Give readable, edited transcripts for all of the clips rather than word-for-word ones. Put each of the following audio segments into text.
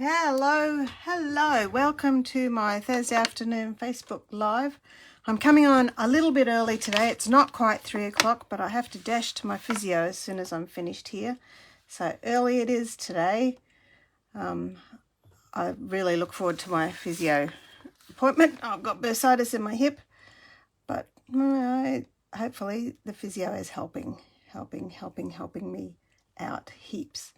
Hello, welcome to my Thursday afternoon Facebook Live. I'm coming on a little bit early today. It's not quite 3 o'clock, but I have to dash to my physio as soon as I'm finished here. So early it is today. I really look forward to my physio appointment. I've got bursitis in my hip, but hopefully the physio is helping me out heaps.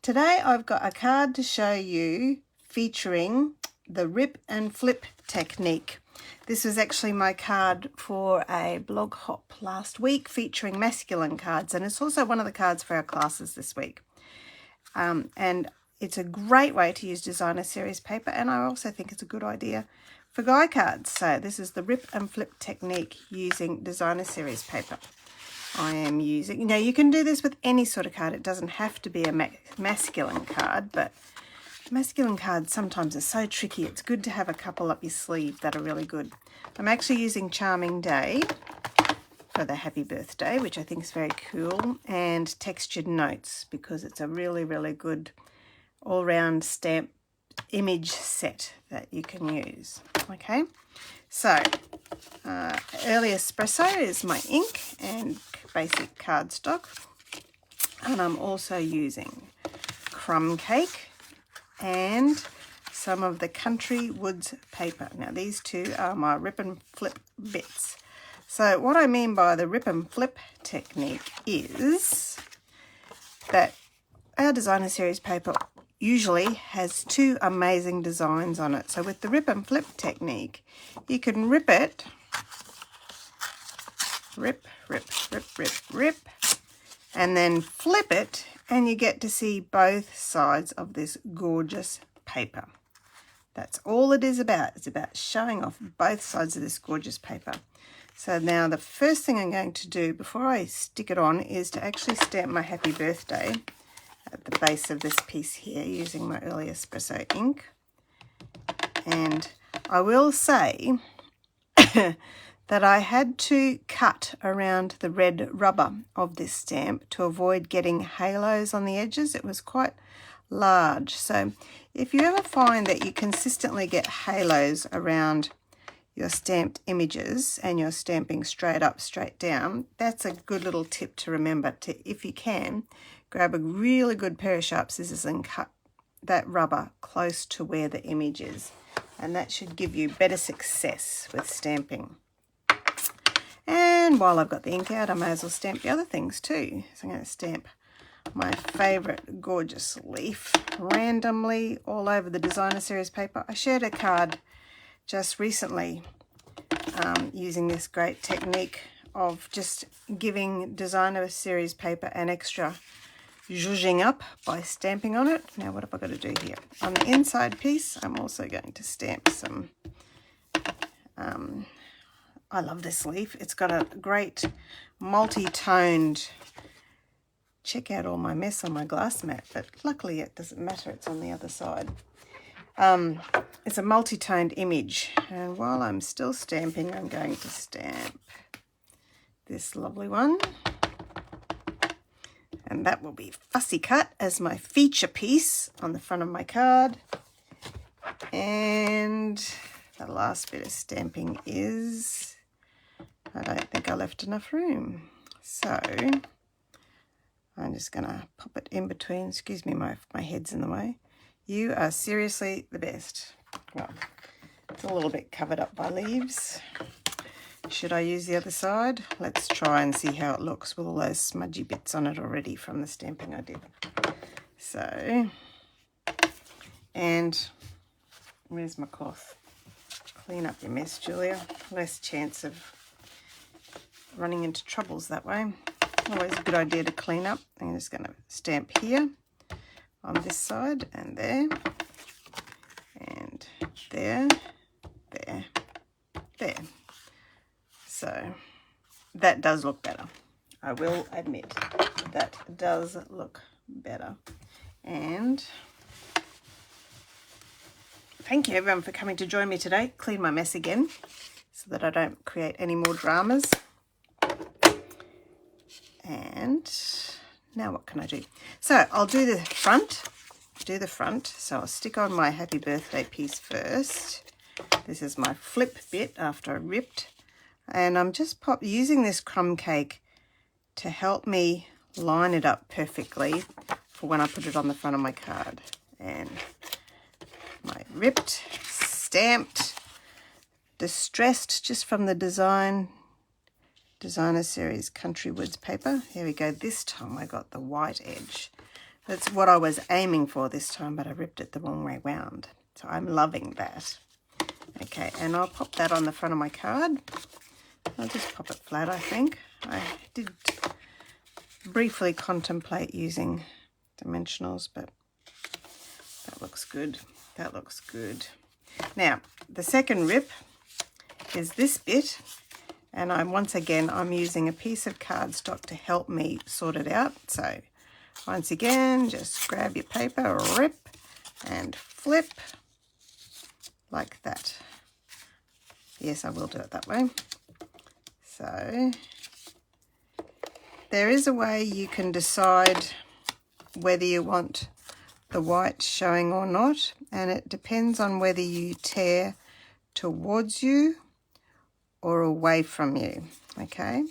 Today I've got a card to show you featuring the rip and flip technique. This was actually my card for a blog hop last week featuring masculine cards, and it's also one of the cards for our classes this week. And it's a great way to use designer series paper, and I also think it's a good idea for guy cards. So this is the rip and flip technique using designer series paper. I am using, now you can do this with any sort of card. It doesn't have to be a masculine card, but masculine cards sometimes are so tricky. It's good to have a couple up your sleeve that are really good. I'm actually using Charming Day for the happy birthday, which I think is very cool, and Textured Notes because it's a really, really good all-round stamp image set that you can use. Okay, so Early Espresso is my ink and basic cardstock, and I'm also using Crumb Cake and some of the Country Woods paper. Now these two are my rip and flip bits. So what I mean by the rip and flip technique is that our designer series paper usually has two amazing designs on it. So with the rip and flip technique, you can rip it, rip, and then flip it, and you get to see both sides of this gorgeous paper. That's all it is about. It's about showing off both sides of this gorgeous paper. So now the first thing I'm going to do before I stick it on is to actually stamp my happy birthday at the base of this piece here using my Early Espresso ink. And I will say that I had to cut around the red rubber of this stamp to avoid getting halos on the edges. It was quite large. So if you ever find that you consistently get halos around your stamped images and you're stamping straight up, straight down, that's a good little tip to remember to, if you can, grab a really good pair of sharp scissors and cut that rubber close to where the image is. And that should give you better success with stamping. And while I've got the ink out, I may as well stamp the other things too. So I'm going to stamp my favourite gorgeous leaf randomly all over the designer series paper. I shared a card just recently using this great technique of just giving designer series paper an extra zhuzhing up by stamping on it. Now what have I got to do here? On the inside piece, I'm also going to stamp some I love this leaf. It's got a great multi-toned, check out all my mess on my glass mat, but luckily it doesn't matter, it's on the other side. It's a multi-toned image, and while I'm still stamping, I'm going to stamp this lovely one. And that will be Fussy Cut as my feature piece on the front of my card. And the last bit of stamping is, I don't think I left enough room. So I'm just going to pop it in between. Excuse me, my head's in the way. You are seriously the best. Well, it's a little bit covered up by leaves. Should I use the other side? Let's try and see how it looks with all those smudgy bits on it already from the stamping I did. So, and where's my cloth? Clean up your mess, Julia. Less chance of running into troubles that way. Always a good idea to clean up. I'm just going to stamp here on this side and there, and there, there, there. So that does look better. I will admit that does look better. And thank you everyone for coming to join me today. Clean my mess again so that I don't create any more dramas. And now what can I do? So I'll do the front do the front. So I'll stick on my happy birthday piece first. This is my flip bit after I ripped. And I'm just using this crumb cake to help me line it up perfectly for when I put it on the front of my card. And my ripped, stamped, distressed just from the Designer Series Country Woods paper. Here we go. This time I got the white edge. That's what I was aiming for this time, but I ripped it the wrong way round. So I'm loving that. Okay, and I'll pop that on the front of my card. I'll just pop it flat, I think. I did briefly contemplate using dimensionals, but that looks good. That looks good. Now, the second rip is this bit, and once again I'm using a piece of cardstock to help me sort it out. So once again, just grab your paper, rip and flip like that. Yes, I will do it that way. So there is a way you can decide whether you want the white showing or not, and it depends on whether you tear towards you or away from you, okay?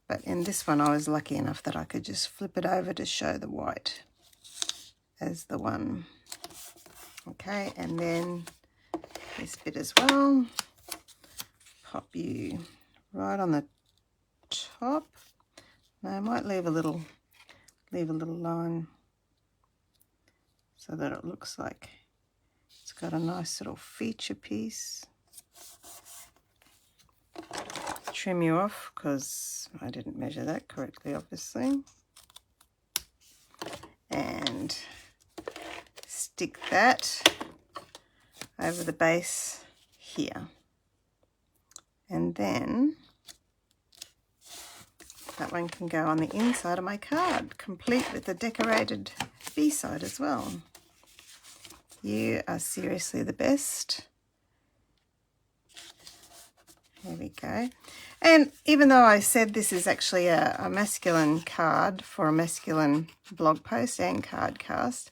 But in this one I was lucky enough that I could just flip it over to show the white as the one. Okay, and then this bit as well, pop you right on the top. Now I might leave a little line so that it looks like it's got a nice little feature piece. Trim you off because I didn't measure that correctly, obviously. And stick that over the base here. And then that one can go on the inside of my card, complete with the decorated B-side as well. You are seriously the best. There we go. And even though I said this is actually a masculine card for a masculine blog post and card class,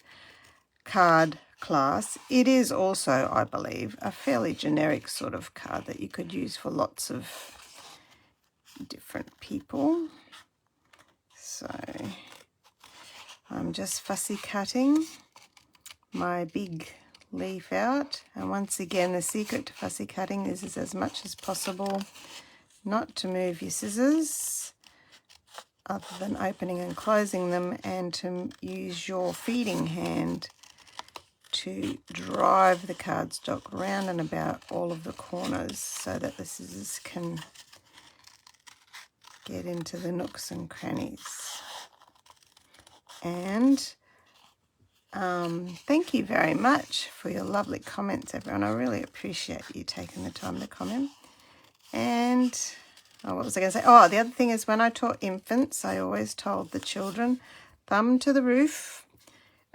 it is also, I believe, a fairly generic sort of card that you could use for lots of different people. So I'm just fussy cutting my big leaf out, and once again the secret to fussy cutting is as much as possible not to move your scissors other than opening and closing them, and to use your feeding hand to drive the cardstock round and about all of the corners so that the scissors can get into the nooks and crannies. And thank you very much for your lovely comments, everyone. I really appreciate you taking the time to comment. And what was I going to say? Oh, the other thing is, when I taught infants, I always told the children, thumb to the roof,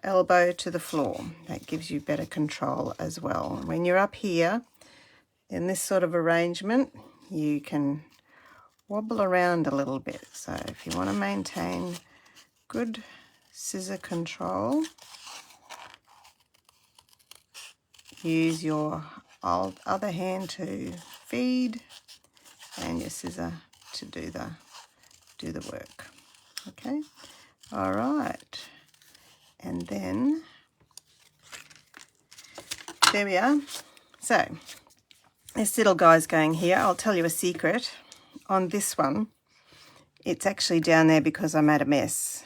elbow to the floor. That gives you better control as well. When you're up here in this sort of arrangement, you can wobble around a little bit. So if you want to maintain good scissor control, use your other hand to feed and your scissor to do the work. Okay, all right, and then there we are. So this little guy's going here. I'll tell you a secret. On this one, it's actually down there because I made a mess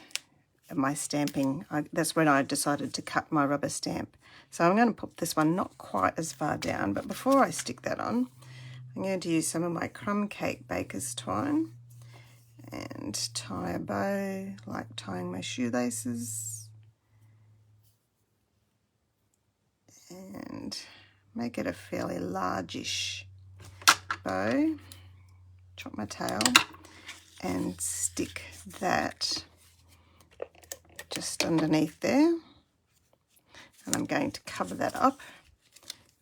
of my stamping. That's when I decided to cut my rubber stamp. So I'm going to put this one not quite as far down, but before I stick that on, I'm going to use some of my crumb cake baker's twine and tie a bow like tying my shoelaces, and make it a fairly largish bow. Chop my tail and stick that just underneath there, and I'm going to cover that up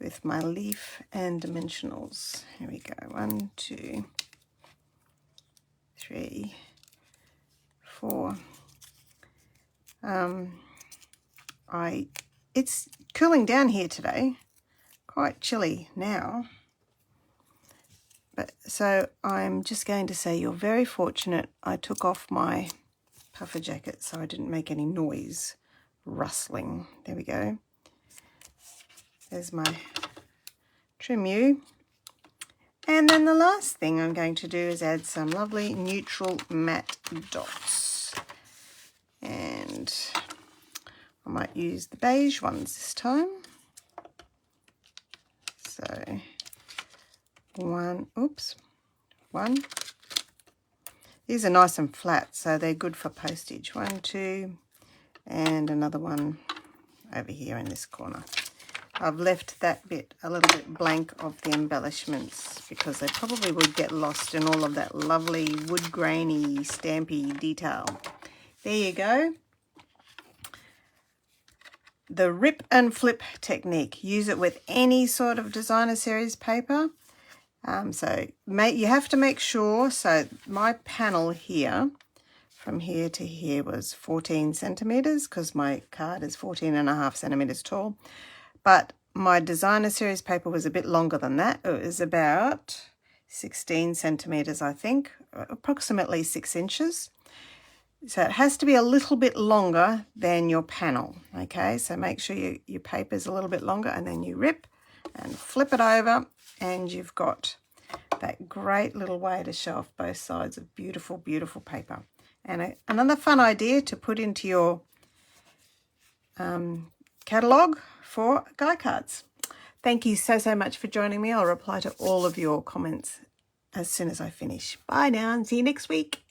with my leaf and dimensionals. Here we go. 1, 2, 3, 4. it's cooling down here today, quite chilly now. But so I'm just going to say you're very fortunate I took off my puffer jacket so I didn't make any noise rustling. There we go. There's my Trim-U. And then the last thing I'm going to do is add some lovely neutral matte dots. And I might use the beige ones this time. So one. These are nice and flat, so they're good for postage. 1, 2, and another one over here in this corner. I've left that bit a little bit blank of the embellishments because they probably would get lost in all of that lovely wood grainy, stampy detail. There you go. The rip and flip technique. Use it with any sort of designer series paper. You have to make sure, so my panel here, from here to here was 14 centimetres because my card is 14.5 centimetres tall. But my designer series paper was a bit longer than that. It was about 16 centimetres, I think, approximately 6 inches. So it has to be a little bit longer than your panel, okay? So make sure your paper is a little bit longer, and then you rip and flip it over, and you've got that great little way to show off both sides of beautiful, beautiful paper. And another fun idea to put into your catalogue for die cards. Thank you so much for joining me. I'll reply to all of your comments as soon as I finish. Bye now, and see you next week.